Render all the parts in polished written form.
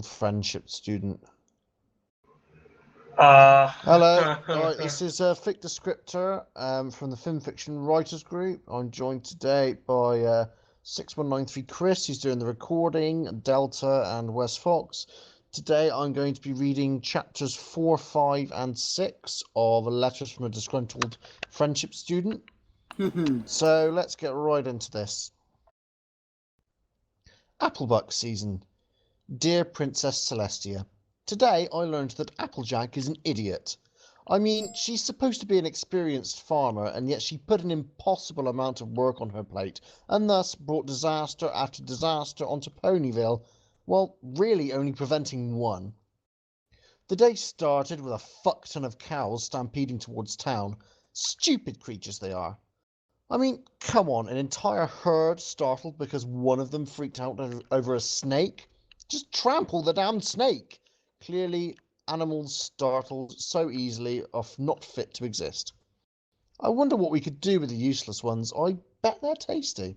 Friendship student. Uh, Hello. Alright, this is Fic Descriptor from the Film Fiction Writers Group. I'm joined today by 6193 Chris, who's doing the recording, Delta, and Wes Fox. Today I'm going to be reading chapters 4, 5, and 6 of Letters from a Disgruntled Friendship Student. So let's get right into this. Applebuck season. Dear Princess Celestia, today I learned that Applejack is an idiot. I mean, she's supposed to be an experienced farmer, and yet she put an impossible amount of work on her plate, and thus brought disaster after disaster onto Ponyville, while really only preventing one. The day started with a fuck ton of cows stampeding towards town. Stupid creatures they are. I mean, come on, an entire herd startled because one of them freaked out over a snake? Just trample the damn snake! Clearly, animals startled so easily are not fit to exist. I wonder what we could do with the useless ones. I bet they're tasty.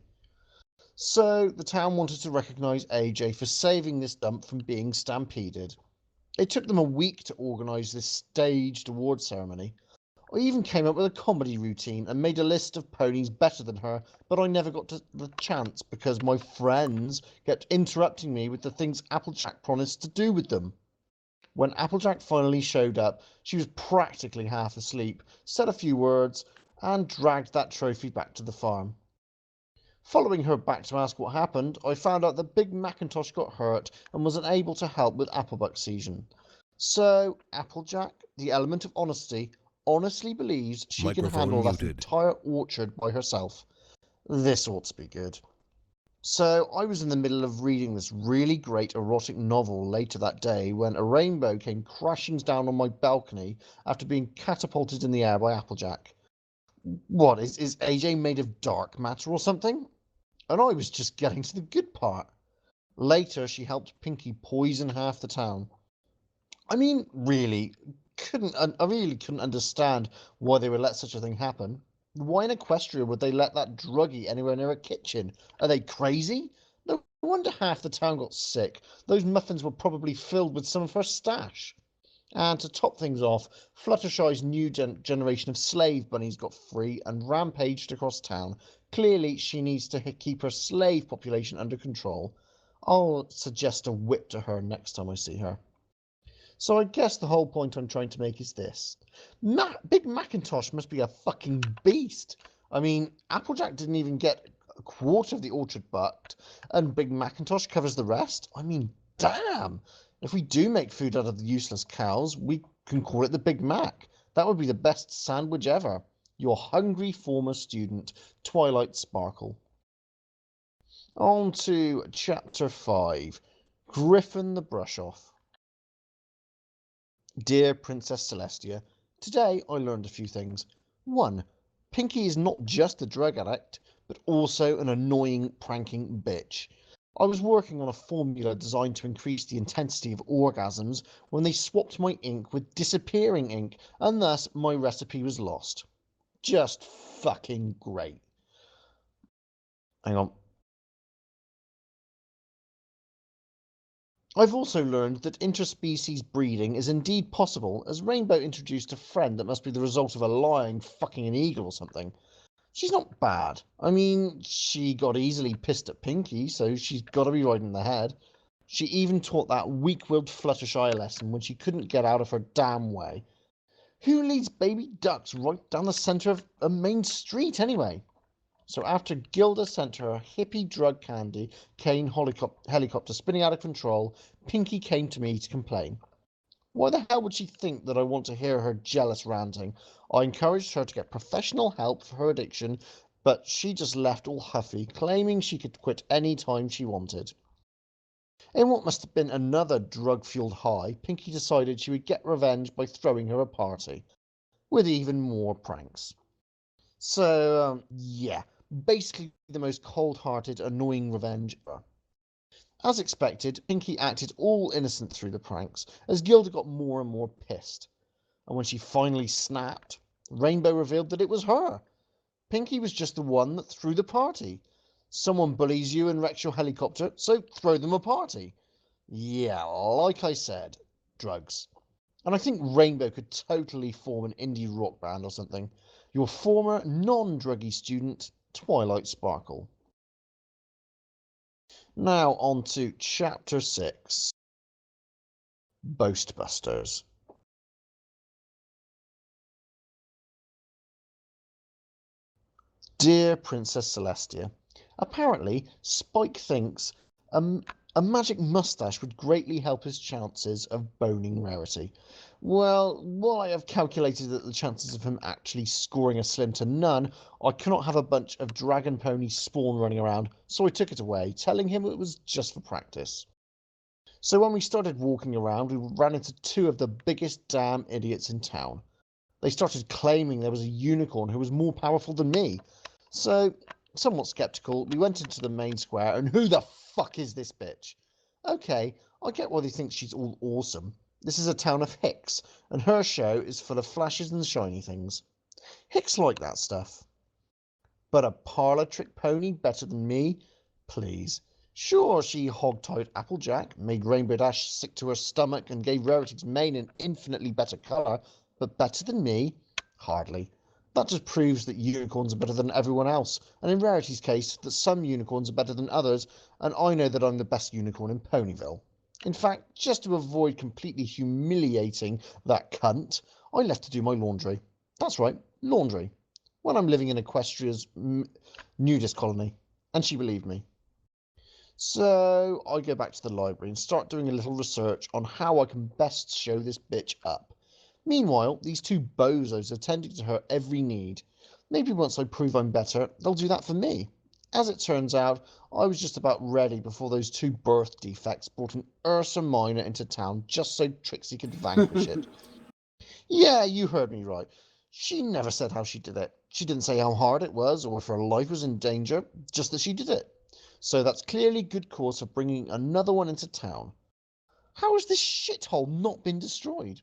So, the town wanted to recognise AJ for saving this dump from being stampeded. It took them a week to organise this staged award ceremony. I even came up with a comedy routine and made a list of ponies better than her, but I never got to the chance because my friends kept interrupting me with the things Applejack promised to do with them. When Applejack finally showed up, she was practically half asleep, said a few words, and dragged that trophy back to the farm. Following her back to ask what happened, I found out that Big Macintosh got hurt and was unable to help with Applebuck season. So, Applejack, the element of honesty, honestly believes she can handle that entire orchard by herself. This ought to be good. So, I was in the middle of reading this really great erotic novel later that day when a rainbow came crashing down on my balcony after being catapulted in the air by Applejack. What, is AJ made of dark matter or something? And I was just getting to the good part. Later, she helped Pinky poison half the town. I mean, I really couldn't understand why they would let such a thing happen. Why in Equestria would they let that druggie anywhere near a kitchen? Are they crazy? No wonder half the town got sick. Those muffins were probably filled with some of her stash. And to top things off, Fluttershy's new generation of slave bunnies got free and rampaged across town. Clearly, she needs to keep her slave population under control. I'll suggest a whip to her next time I see her. So I guess the whole point I'm trying to make is this. Big Macintosh must be a fucking beast. I mean, Applejack didn't even get a quarter of the orchard bucked, and Big Macintosh covers the rest. I mean, damn! If we do make food out of the useless cows, we can call it the Big Mac. That would be the best sandwich ever. Your hungry former student, Twilight Sparkle. On to Chapter 5, Griffin the Brush-Off. Dear Princess Celestia, today I learned a few things. 1. Pinky is not just a drug addict, but also an annoying, pranking bitch. I was working on a formula designed to increase the intensity of orgasms when they swapped my ink with disappearing ink, and thus my recipe was lost. Just fucking great. Hang on. I've also learned that interspecies breeding is indeed possible, as Rainbow introduced a friend that must be the result of a lion fucking an eagle or something. She's not bad. I mean, she got easily pissed at Pinky, so she's got to be right in the head. She even taught that weak-willed Fluttershy a lesson when she couldn't get out of her damn way. Who leads baby ducks right down the centre of a main street, anyway? So after Gilda sent her a hippie drug candy cane helicopter spinning out of control, Pinky came to me to complain. Why the hell would she think that I want to hear her jealous ranting? I encouraged her to get professional help for her addiction, but she just left all huffy, claiming she could quit any time she wanted. In what must have been another drug-fueled high, Pinky decided she would get revenge by throwing her a party, with even more pranks. So, yeah, basically the most cold-hearted, annoying revenge ever. As expected, Pinky acted all innocent through the pranks, as Gilda got more and more pissed. And when she finally snapped, Rainbow revealed that it was her. Pinky was just the one that threw the party. Someone bullies you and wrecks your helicopter, so throw them a party. Yeah, like I said, drugs. And I think Rainbow could totally form an indie rock band or something. Your former non-druggy student, Twilight Sparkle. Now on to Chapter 6. Boastbusters. Dear Princess Celestia, apparently Spike thinks a magic mustache would greatly help his chances of boning Rarity. Well, while I have calculated that the chances of him actually scoring a slim to none, I cannot have a bunch of dragon pony spawn running around, so I took it away, telling him it was just for practice. So when we started walking around, we ran into two of the biggest damn idiots in town. They started claiming there was a unicorn who was more powerful than me. So, somewhat skeptical, we went into the main square, and who the fuck is this bitch? Okay, I get why they think she's all awesome. This is a town of Hicks, and her show is full of flashes and shiny things. Hicks like that stuff. But a parlour trick pony better than me? Please. Sure, she hog-tied Applejack, made Rainbow Dash sick to her stomach, and gave Rarity's mane an infinitely better colour, but better than me? Hardly. That just proves that unicorns are better than everyone else, and in Rarity's case, that some unicorns are better than others, and I know that I'm the best unicorn in Ponyville. In fact, just to avoid completely humiliating that cunt, I left to do my laundry. That's right, laundry. When I'm living in Equestria's nudist colony, and she believed me. So I go back to the library and start doing a little research on how I can best show this bitch up. Meanwhile, these two bozos are tending to her every need. Maybe once I prove I'm better, they'll do that for me. As it turns out, I was just about ready before those two birth defects brought an Ursa Minor into town just so Trixie could vanquish it. Yeah, you heard me right. She never said how she did it. She didn't say how hard it was or if her life was in danger, just that she did it. So that's clearly good cause for bringing another one into town. How has this shithole not been destroyed?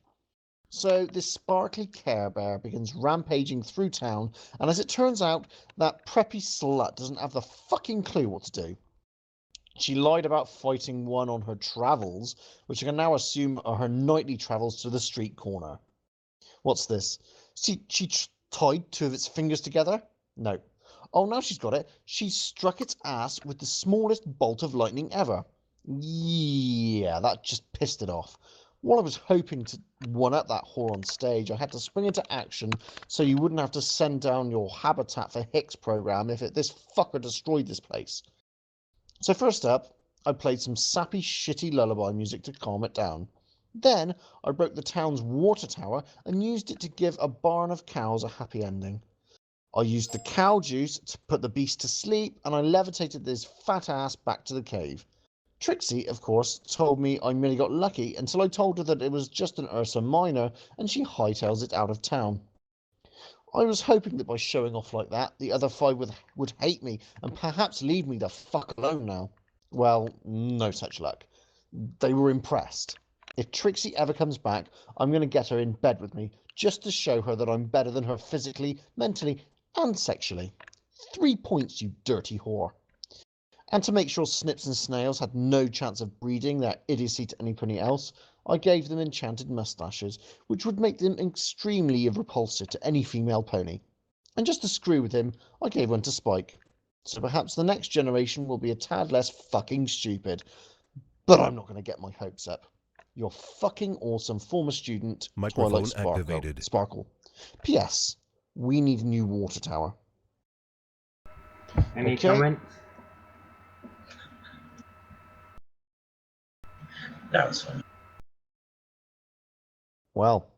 So this sparkly Care Bear begins rampaging through town, and as it turns out, that preppy slut doesn't have the fucking clue what to do. She lied about fighting one on her travels, which I can now assume are her nightly travels to the street corner. What's this? She tied two of its fingers together? No. Oh, now she's got it. She struck its ass with the smallest bolt of lightning ever. Yeah, that just pissed it off. While I was hoping to one-up that whore on stage, I had to spring into action so you wouldn't have to send down your Habitat for Hicks program if this fucker destroyed this place. So first up, I played some sappy, shitty lullaby music to calm it down. Then I broke the town's water tower and used it to give a barn of cows a happy ending. I used the cow juice to put the beast to sleep, and I levitated this fat ass back to the cave. Trixie, of course, told me I merely got lucky until I told her that it was just an Ursa Minor, and she hightails it out of town. I was hoping that by showing off like that, the other five would hate me and perhaps leave me the fuck alone now. Well, no such luck. They were impressed. If Trixie ever comes back, I'm going to get her in bed with me, just to show her that I'm better than her physically, mentally, and sexually. 3 points, you dirty whore. And to make sure Snips and Snails had no chance of breeding their idiocy to anybody else, I gave them enchanted moustaches, which would make them extremely repulsive to any female pony. And just to screw with him, I gave one to Spike. So perhaps the next generation will be a tad less fucking stupid. But I'm not going to get my hopes up. Your fucking awesome former student, Twilight Microphone activated. Sparkle. P.S. We need a new water tower. Any Okay. comments? That was fun. Well,